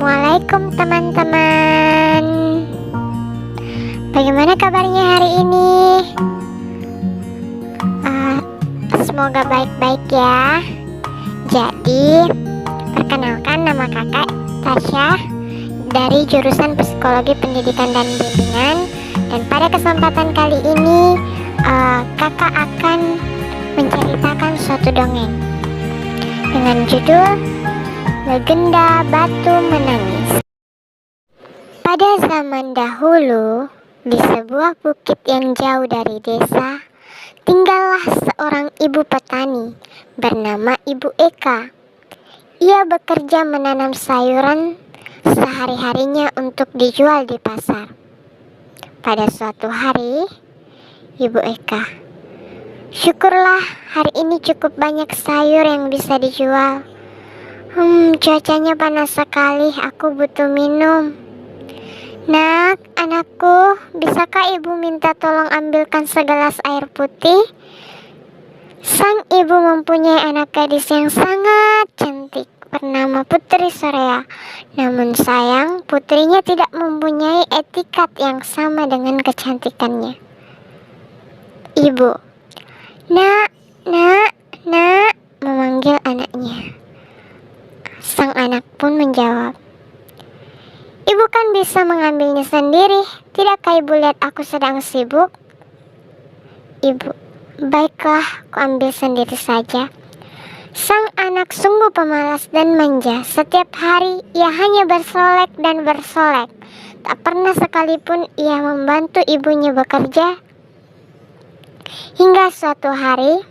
Assalamualaikum teman-teman. Bagaimana kabarnya hari ini? Semoga baik-baik ya. Jadi, perkenalkan, nama kakak Tasya dari jurusan Psikologi Pendidikan dan Bimbingan. Dan pada kesempatan kali ini kakak akan menceritakan suatu dongeng dengan judul Legenda Batu Menangis. Pada zaman dahulu, di sebuah bukit yang jauh dari desa, tinggallah seorang ibu petani bernama Ibu Eka. Ia bekerja menanam sayuran sehari-harinya untuk dijual di pasar. Pada suatu hari, Ibu Eka, syukurlah hari ini cukup banyak sayur yang bisa dijual. Cuacanya panas sekali, aku butuh minum. Nak, anakku, bisakah ibu minta tolong ambilkan segelas air putih? Sang ibu mempunyai anak gadis yang sangat cantik bernama Putri Sorea. Namun sayang, putrinya tidak mempunyai etikat yang sama dengan kecantikannya. Ibu, nak, memanggil anaknya. Sang anak pun menjawab, ibu kan bisa mengambilnya sendiri. Tidakkah ibu lihat aku sedang sibuk? Ibu, baiklah, aku ambil sendiri saja. Sang anak sungguh pemalas dan manja. Setiap hari ia hanya bersolek dan bersolek. Tak pernah sekalipun ia membantu ibunya bekerja. Hingga suatu hari,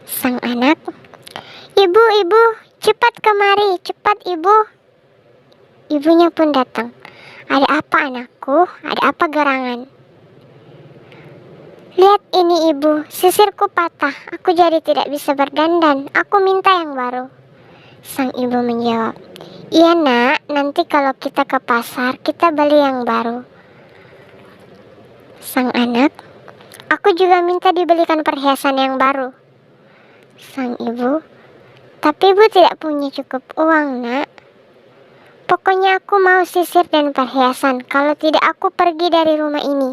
sang anak, ibu, cepat kemari, cepat ibu. Ibunya pun datang. Ada apa anakku? Ada apa gerangan? Lihat ini ibu, sisirku patah. Aku jadi tidak bisa berdandan. Aku minta yang baru. Sang ibu menjawab, iya nak, nanti kalau kita ke pasar, kita beli yang baru. Sang anak, aku juga minta dibelikan perhiasan yang baru. Sang ibu, tapi ibu tidak punya cukup uang nak. Pokoknya aku mau sisir dan perhiasan. Kalau tidak aku pergi dari rumah ini.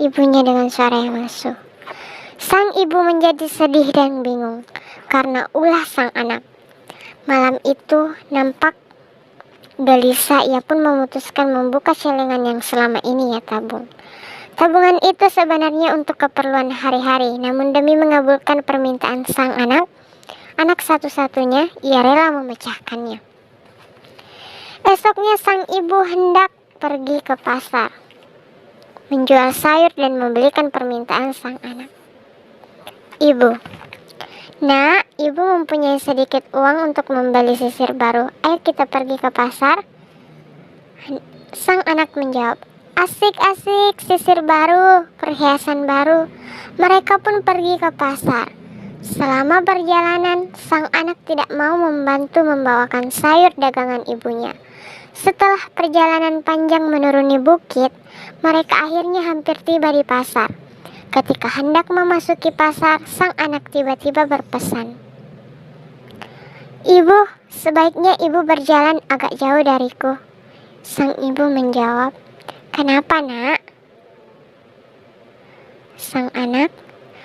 Ibunya dengan suara yang lesu. Sang ibu menjadi sedih dan bingung karena ulah sang anak. Malam itu nampak gelisah, ia pun memutuskan membuka celengan yang selama ini ia tabung. Tabungan itu sebenarnya untuk keperluan hari-hari, namun demi mengabulkan permintaan sang anak satu-satunya, ia rela memecahkannya. Esoknya sang ibu hendak pergi ke pasar, menjual sayur dan membelikan permintaan sang anak. Ibu, nak, ibu mempunyai sedikit uang untuk membeli sisir baru. Ayo kita pergi ke pasar. Sang anak menjawab, asik-asik, sisir baru, perhiasan baru. Mereka pun pergi ke pasar. Selama perjalanan, sang anak tidak mau membantu membawakan sayur dagangan ibunya. Setelah perjalanan panjang menuruni bukit, mereka akhirnya hampir tiba di pasar. Ketika hendak memasuki pasar, sang anak tiba-tiba berpesan, ibu, sebaiknya ibu berjalan agak jauh dariku. Sang ibu menjawab, kenapa nak? Sang anak,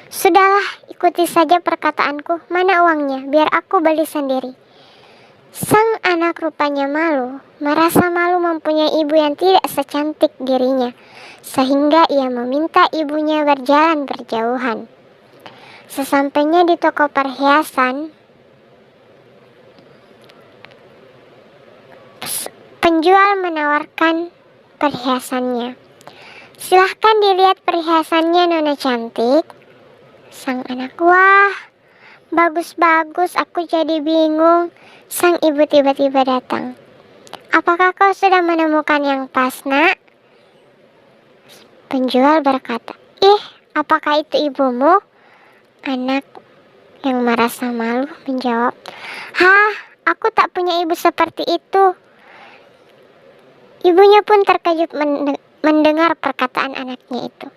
sudahlah, ikuti saja perkataanku. Mana uangnya? Biar aku beli sendiri. Sang anak rupanya malu, merasa malu mempunyai ibu yang tidak secantik dirinya, sehingga ia meminta ibunya berjalan berjauhan. Sesampainya di toko perhiasan, penjual menawarkan perhiasannya. Silahkan dilihat perhiasannya, nona cantik. Sang anak, wah, bagus-bagus, aku jadi bingung. Sang ibu tiba-tiba datang. Apakah kau sudah menemukan yang pas, nak? Penjual berkata, apakah itu ibumu? Anak yang merasa malu menjawab, aku tak punya ibu seperti itu. Ibunya pun terkejut mendengar perkataan anaknya itu.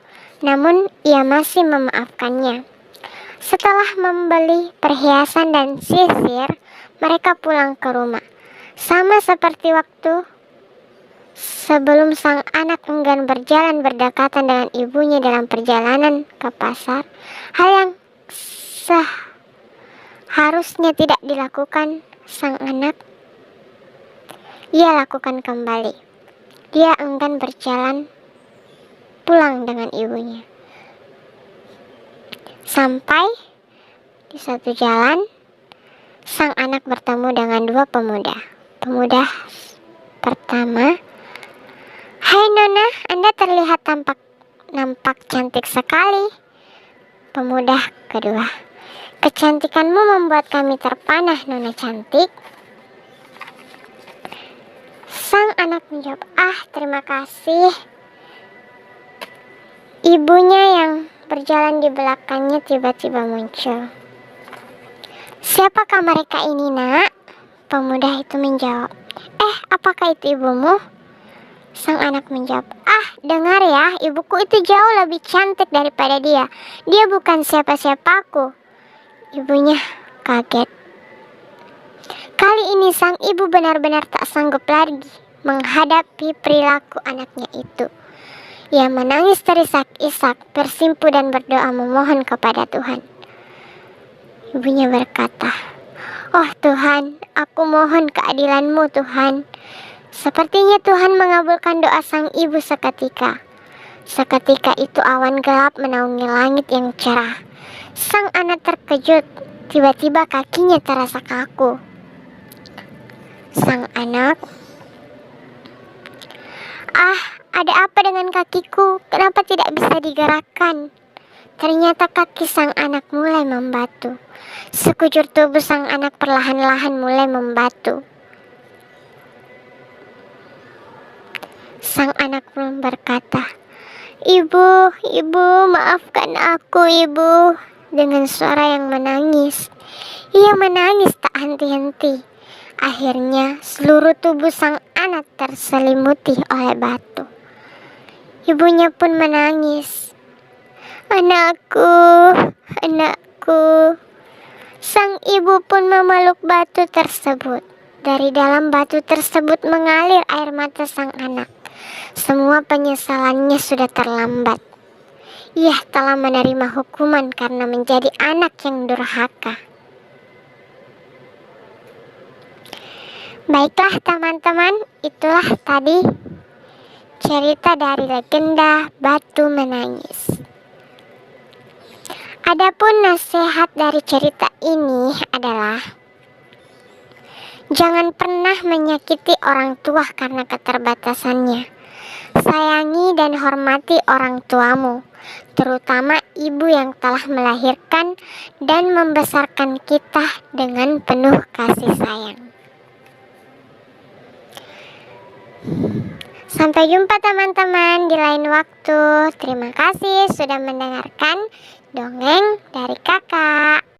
Namun ia masih memaafkannya. Setelah membeli perhiasan dan sisir, mereka pulang ke rumah. Sama seperti waktu sebelum sang anak enggan berjalan berdekatan dengan ibunya dalam perjalanan ke pasar, hal yang seharusnya tidak dilakukan sang anak, ia lakukan kembali. Dia enggan berjalan pulang dengan ibunya. Sampai di suatu jalan, sang anak bertemu dengan dua pemuda. Pemuda pertama, "Hai Nona, Anda terlihat nampak cantik sekali." Pemuda kedua, "Kecantikanmu membuat kami terpanah, Nona cantik." Sang anak menjawab, terima kasih." Ibunya yang berjalan di belakangnya tiba-tiba muncul. "Siapakah mereka ini, Nak?" Pemuda itu menjawab. Apakah itu ibumu?" Sang anak menjawab, dengar ya, ibuku itu jauh lebih cantik daripada dia. Dia bukan siapa-siapaku." Ibunya kaget. Kali ini sang ibu benar-benar tak sanggup lagi menghadapi perilaku anaknya itu. Ia menangis terisak-isak, bersimpu dan berdoa memohon kepada Tuhan. Ibunya berkata, "Oh Tuhan, aku mohon keadilan-Mu Tuhan." Sepertinya Tuhan mengabulkan doa sang ibu seketika. Seketika itu awan gelap menaungi langit yang cerah. Sang anak terkejut, tiba-tiba kakinya terasa kaku. Sang anak, ada apa dengan kakiku? Kenapa tidak bisa digerakkan?" Ternyata kaki sang anak mulai membatu. Sekujur tubuh sang anak perlahan-lahan mulai membatu. Sang anak pun berkata, Ibu, maafkan aku, Ibu." Dengan suara yang menangis. Ia menangis tak henti-henti. Akhirnya seluruh tubuh sang anak terselimuti oleh batu. Ibunya pun menangis. Anakku." Sang ibu pun memeluk batu tersebut. Dari dalam batu tersebut mengalir air mata sang anak. Semua penyesalannya sudah terlambat. Ia telah menerima hukuman karena menjadi anak yang durhaka. Baiklah teman-teman, itulah tadi cerita dari legenda Batu Menangis. Adapun nasihat dari cerita ini adalah, jangan pernah menyakiti orang tua karena keterbatasannya. Sayangi dan hormati orang tuamu, terutama ibu yang telah melahirkan dan membesarkan kita dengan penuh kasih sayang. Sampai jumpa teman-teman di lain waktu. Terima kasih sudah mendengarkan dongeng dari kakak.